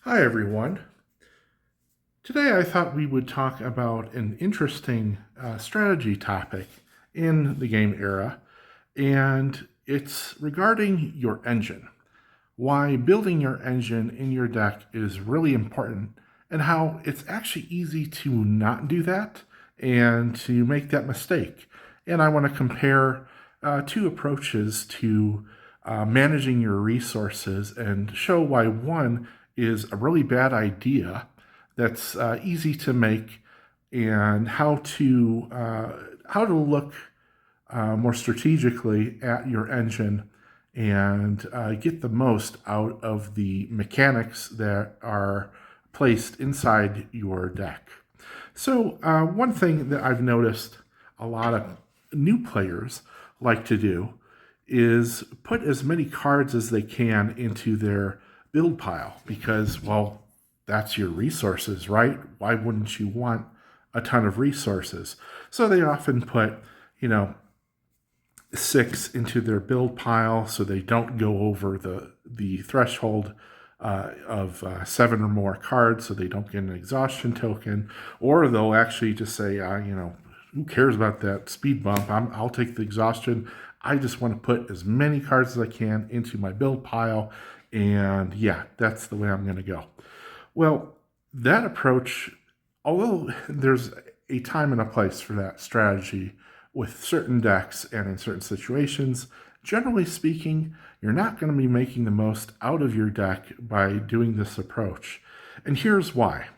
Hi, everyone. Today I thought we would talk about an interesting strategy topic in the game era, and it's regarding your engine. Why building your engine in your deck is really important, and how it's actually easy to not do that and to make that mistake. And I want to compare two approaches to managing your resources and show why one is a really bad idea that's easy to make, and how to look more strategically at your engine and get the most out of the mechanics that are placed inside your deck. So, one thing that I've noticed a lot of new players like to do is put as many cards as they can into their build pile because, well, that's your resources, right? Why wouldn't you want a ton of resources? So they often put, you know, six into their build pile so they don't go over the threshold of seven or more cards, so they don't get an exhaustion token, or they'll actually just say, who cares about that speed bump? I'll take the exhaustion. I just want to put as many cards as I can into my build pile, and yeah, that's the way I'm going to go. Well, that approach, although there's a time and a place for that strategy with certain decks and in certain situations, generally speaking, you're not going to be making the most out of your deck by doing this approach. And here's why.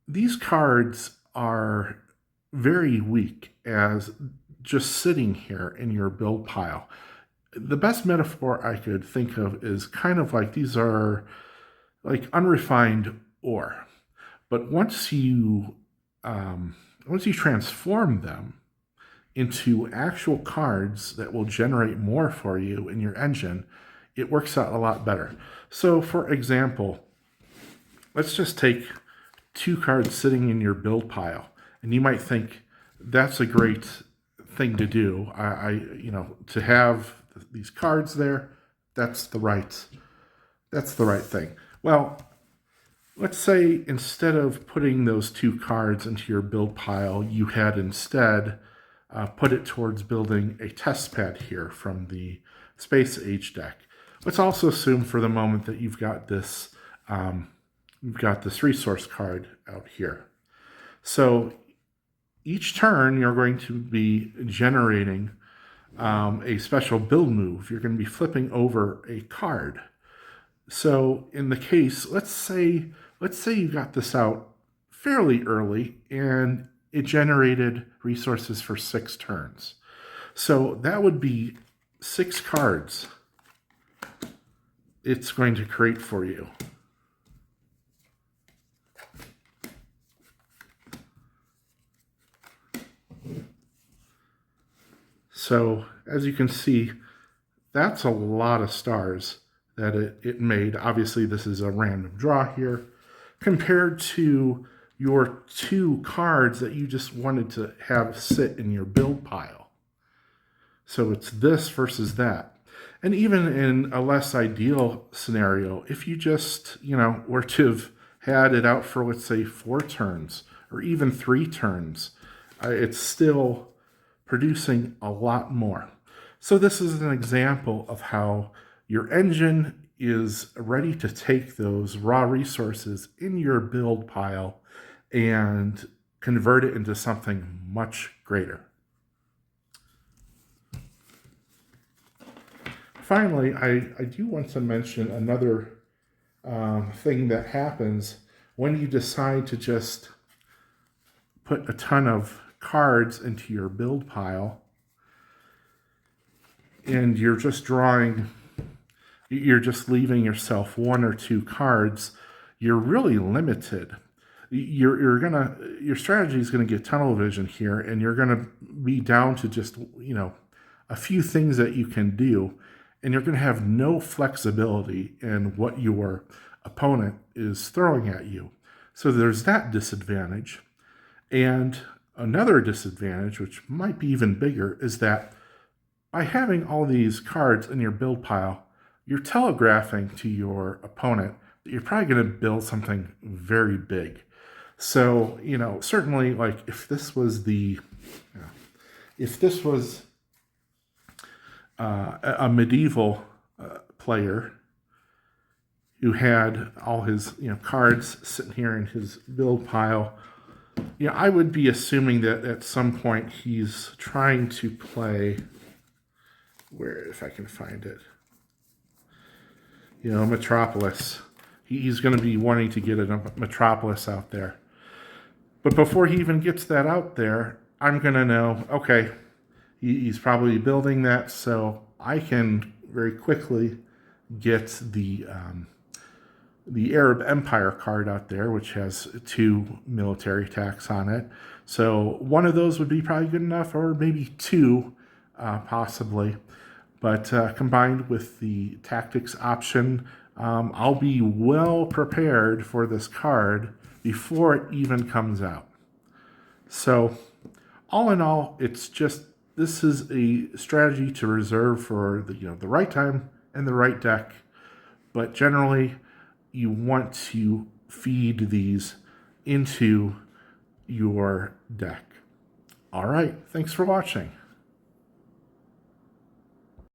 These cards are very weak as just sitting here in your build pile. The best metaphor I could think of is kind of like these are like unrefined ore. But once you transform them into actual cards that will generate more for you in your engine, it works out a lot better. So, for example, let's just take two cards sitting in your build pile, and you might think that's a great thing to do. To have these cards there, that's the right thing. Well, let's say instead of putting those two cards into your build pile, you had instead put it towards building a test pad here from the Space Age deck. Let's also assume for the moment that you've got this resource card out here. So each turn you're going to be generating a special build move. You're going to be flipping over a card. So in the case, let's say you got this out fairly early and it generated resources for 6 turns. So that would be 6 cards it's going to create for you. So as you can see, that's a lot of stars that it made. Obviously, this is a random draw here compared to your 2 cards that you just wanted to have sit in your build pile. So it's this versus that. And even in a less ideal scenario, if you just, were to have had it out for, let's say, 4 turns or even 3 turns, it's still producing a lot more. So this is an example of how your engine is ready to take those raw resources in your build pile and convert it into something much greater. Finally, I do want to mention another thing that happens when you decide to just put a ton of cards into your build pile and you're just leaving yourself 1 or 2 cards. You're really limited. Your strategy is gonna get tunnel vision here, and you're gonna be down to just a few things that you can do, and you're gonna have no flexibility in what your opponent is throwing at you. So there's that disadvantage. And another disadvantage, which might be even bigger, is that by having all these cards in your build pile, you're telegraphing to your opponent you're probably going to build something very big. So, certainly, like if this was a medieval player who had all his cards sitting here in his build pile, I would be assuming that at some point he's trying to play, where, if I can find it, Metropolis. He's going to be wanting to get a Metropolis out there. But before he even gets that out there, I'm going to know, okay, he's probably building that, so I can very quickly get the Arab Empire card out there, which has 2 military attacks on it. So one of those would be probably good enough, or maybe 2, possibly. But combined with the tactics option, I'll be well prepared for this card before it even comes out. So all in all, this is a strategy to reserve for the right time and the right deck. But generally, you want to feed these into your deck. All right, thanks for watching.